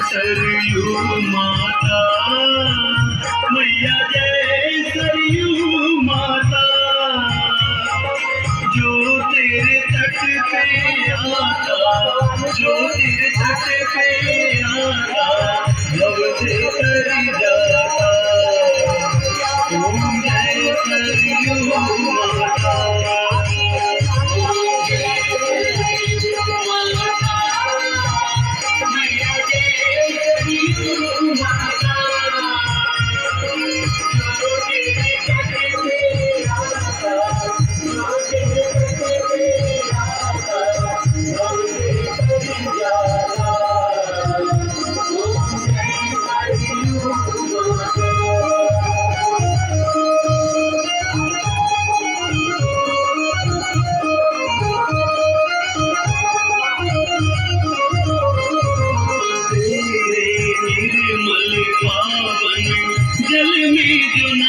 सरयू माता, मैया जय सरयू माता। जो तेरे तट पे आता, जो तेरे तट पे आता, भव से तर जाता। ओम जय सरयू माता। जल में जो